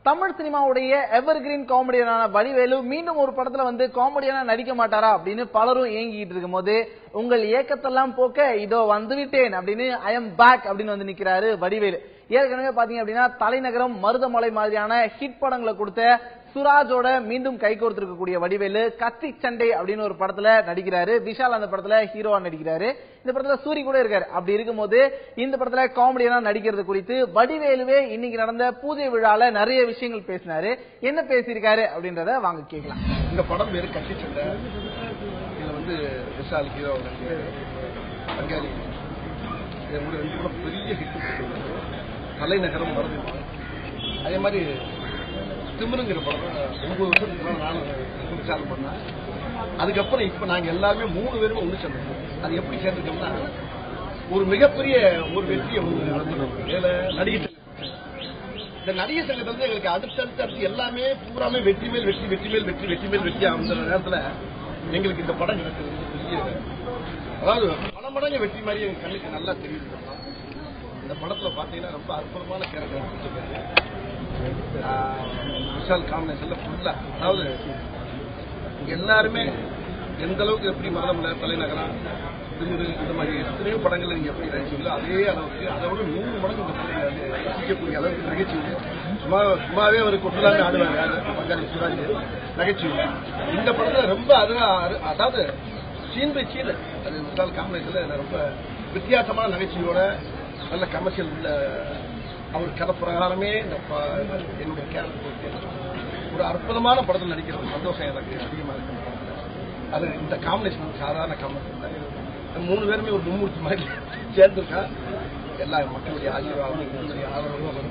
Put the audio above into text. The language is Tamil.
தமிழ் சினிமாவுடைய எவர் கிரீன் காமெடியனான வடிவேலு மீண்டும் ஒரு படத்துல வந்து காமெடியனா நடிக்க மாட்டாரா அப்படின்னு பலரும் ஏங்கிட்டு இருக்கும் போது உங்கள் ஏக்கத்தெல்லாம் போக்க இதோ வந்துவிட்டேன் அப்படின்னு ஐ எம் பேக் அப்படின்னு வந்து நிக்கிறாரு வடிவேலு. ஏற்கனவே பாத்தீங்க அப்படின்னா தலைநகரம், மருதமலை மாதிரியான ஹிட் படங்களை கொடுத்த சுராஜோட மீண்டும் கைகோர்த்திருக்கக்கூடிய வடிவேலு கத்தி சண்டை அப்படின்னு ஒரு படத்துல நடிக்கிறாரு. விஷால் அந்த படத்துல ஹீரோவா நடிக்கிறாரு. இந்த படத்துல சூரி கூட இருக்காரு. அப்படி இருக்கும்போது இந்த படத்துல காமெடியனா நடிக்கிறது குறித்து வடிவேலுவே இன்னைக்கு நடந்த பூஜை விழால நிறைய விஷயங்கள் பேசினாரு. என்ன பேசியிருக்காரு அப்படின்றத வாங்க கேட்கலாம். இந்த படம் பேரு கத்தி சண்டை. இதுல வந்து விஷால் ஹீரோ பங்காளி பெரிய ஹிட். தலைநகரம் வருது. அதே மாதிரி திமிருங்கிற படம் 9 வருஷத்துக்கு நானும் விசாரணை பண்ணேன். அதுக்கப்புறம் இப்ப நாங்க எல்லாருமே 3 பேருமே ஒண்ணு சேர்ந்தோம். அது எப்படி சேர்ந்துட்டோம்னா ஒரு மிகப்பெரிய ஒரு வெற்றியை நடத்தணும். நடிகர் இந்த நடிகர் சங்கத்துல எங்களுக்கு அடுத்தடுத்து எல்லாமே பூராமே வெற்றி மேல் வெற்றி, வெற்றி மேல் வெற்றி, வெற்றி மேல் வெற்றி அந்த நேரத்துல எங்களுக்கு இந்த படம் கிடைச்சது. அதாவது பல மடங்கு வெற்றி மாதிரி எங்க கண்ணுக்கு நல்லா தெரியுது. இந்த படத்துல பாத்தீங்கன்னா ரொம்ப அற்புதமான கேரக்டர் விஷால் காம்பினேஷன்ல ஃபுல்லா. அதாவது எல்லாருமே எந்த அளவுக்கு எப்படி மரணமில்ல, தலைநகரம், திமிரு, இந்த மாதிரி எத்தனையோ படங்கள் நீங்க எப்படி நடிச்சீங்களோ அதே அளவுக்கு அதை விட 100 மடங்கு இந்த படங்களை ரசிக்கக்கூடிய அளவுக்கு நகைச்சுவை. சும்மாவே அவர் கொண்டுலான்னு ஆடுவாங்க பங்காளி சுராஜ் நகைச்சுவை. இந்த படத்துல ரொம்ப அதாவது சீன் பை சீன் அது விஷால் காம்பினேஷன்ல ரொம்ப வித்தியாசமான நகைச்சுவையோட நல்ல கமர்ஷியல் உள்ள அவர் கதை பிரகாரமே என்னுடைய கேரக்டர் ஒரு அற்புதமான படத்தில் நடிக்கிறது சந்தோஷம் எனக்கு அதிகமாக இருக்கு. அது இந்த காம்பினேஷன் சாதாரண காம்பினேஷன் 3 பேருமே ஒரு மும்மூர்த்தி மாதிரி சேர்ந்திருக்கா. எல்லா மக்களுடைய ஆதரவும்